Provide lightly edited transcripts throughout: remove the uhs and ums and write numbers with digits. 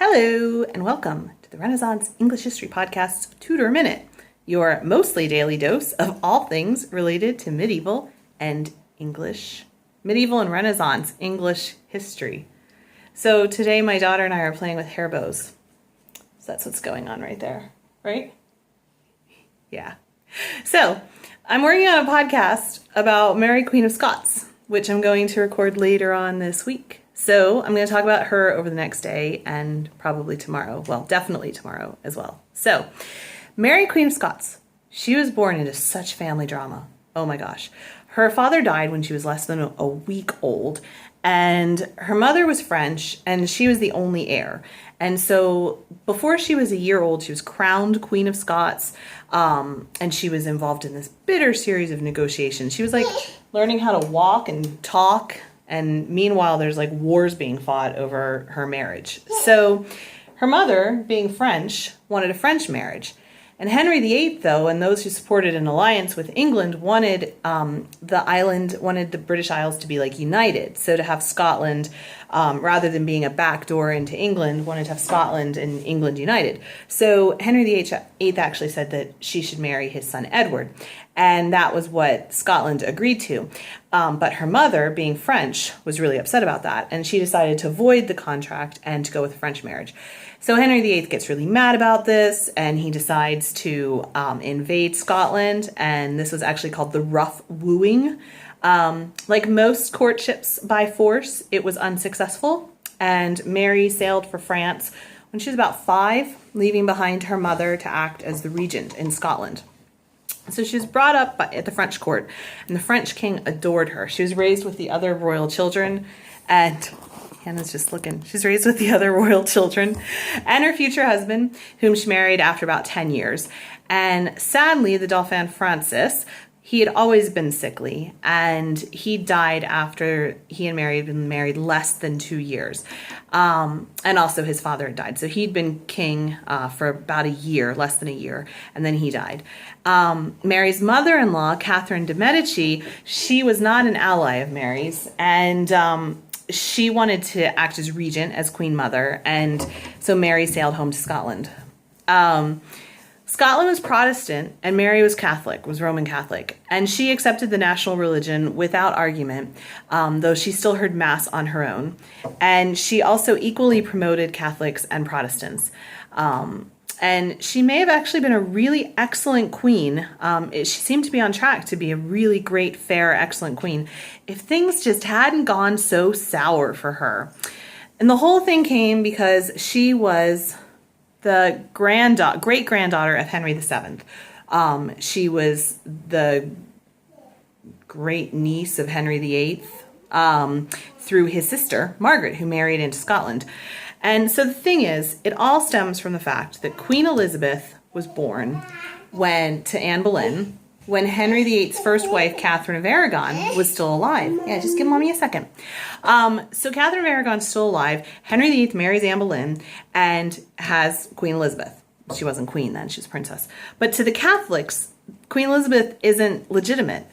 Hello, and welcome to the Renaissance English History Podcast's Tudor Minute, your mostly daily dose of all things related to medieval and Renaissance English history. So today my daughter and I are playing with hair bows. So that's what's going on right there, right? Yeah. So I'm working on a podcast about Mary, Queen of Scots, which I'm going to record later on this week. So I'm going to talk about her over the next day and probably tomorrow. Well, definitely tomorrow as well. So Mary, Queen of Scots, she was born into such family drama. Oh my gosh. Her father died when she was less than a week old, and her mother was French, and she was the only heir. And so before she was a year old, she was crowned Queen of Scots, and she was involved in this bitter series of negotiations. She was like learning how to walk and talk, and meanwhile there's like wars being fought over her marriage. So her mother, being French, wanted a French marriage. And Henry VIII, though, and those who supported an alliance with England wanted the British Isles to be like united. So to have Scotland, rather than being a backdoor into England, wanted to have Scotland and England united. So Henry VIII actually said that she should marry his son Edward. And that was what Scotland agreed to. But her mother, being French, was really upset about that. And she decided to void the contract and to go with a French marriage. So Henry VIII gets really mad about this, and he decides to invade Scotland. And this was actually called the Rough Wooing. Like most courtships by force, it was unsuccessful. And Mary sailed for France when she was about 5, leaving behind her mother to act as the regent in Scotland. So she was brought up at the French court, and the French king adored her. She was raised with the other royal children, and Hannah's just looking. She's raised with the other royal children and her future husband, whom she married after about 10 years. And sadly, the Dauphin Francis, he had always been sickly, and he died after he and Mary had been married less than 2 years. And also his father had died. So he'd been king for about a year, less than a year, and then he died. Mary's mother-in-law, Catherine de' Medici, she was not an ally of Mary's, and she wanted to act as regent, as queen mother, and so Mary sailed home to Scotland. Scotland was Protestant, and Mary was Catholic, was Roman Catholic, and she accepted the national religion without argument, though she still heard Mass on her own. And she also equally promoted Catholics and Protestants. And she may have actually been a really excellent queen. She seemed to be on track to be a really great, fair, excellent queen if things just hadn't gone so sour for her. And the whole thing came because she was the great-granddaughter of Henry VII. She was the great niece of Henry VIII through his sister, Margaret, who married into Scotland. And so the thing is, it all stems from the fact that Queen Elizabeth was born to Anne Boleyn when Henry VIII's first wife, Catherine of Aragon, was still alive. Yeah, just give mommy a second. So Catherine of Aragon's still alive. Henry VIII marries Anne Boleyn and has Queen Elizabeth. She wasn't queen then, she was princess. But to the Catholics, Queen Elizabeth isn't legitimate.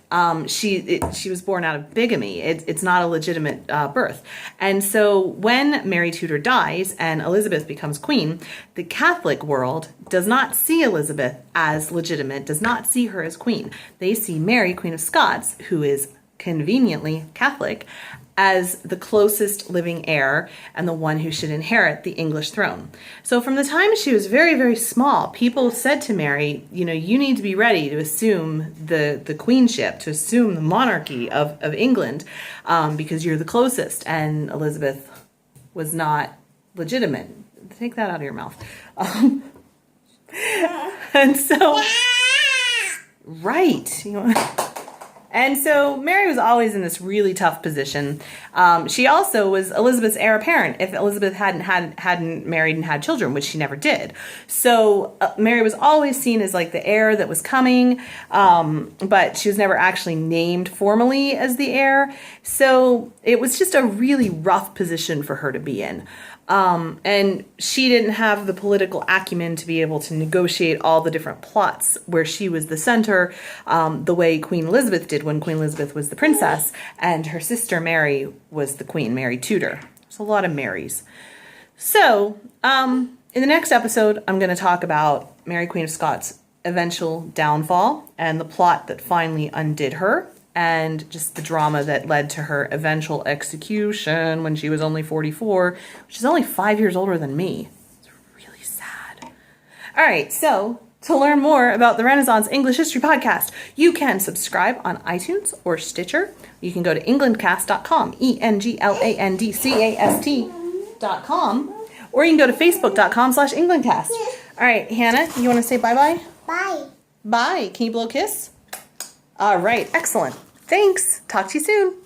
She was born out of bigamy. It's not a legitimate birth. And so when Mary Tudor dies and Elizabeth becomes queen, the Catholic world does not see Elizabeth as legitimate, does not see her as queen. They see Mary, Queen of Scots, who is conveniently Catholic, as the closest living heir and the one who should inherit the English throne. So from the time she was very, very small, people said to Mary, you need to be ready to assume the queenship, to assume the monarchy of England, because you're the closest. And Elizabeth was not legitimate. Take that out of your mouth. And so, right. And so Mary was always in this really tough position. She also was Elizabeth's heir apparent if Elizabeth hadn't married and had children, which she never did. So Mary was always seen as like the heir that was coming, but she was never actually named formally as the heir. So it was just a really rough position for her to be in. And she didn't have the political acumen to be able to negotiate all the different plots where she was the center, the way Queen Elizabeth did when Queen Elizabeth was the princess and her sister Mary was the queen, Mary Tudor. There's a lot of Marys. So, in the next episode, I'm going to talk about Mary Queen of Scots' eventual downfall and the plot that finally undid her, and just the drama that led to her eventual execution when she was only 44, which is only 5 years older than me. It's really sad. All right, so to learn more about the Renaissance English History Podcast, you can subscribe on iTunes or Stitcher. You can go to englandcast.com, englandcast.com, or you can go to facebook.com/englandcast. All right, Hannah, you want to say bye-bye? Bye. Bye. Can you blow a kiss? All right, excellent. Thanks. Talk to you soon.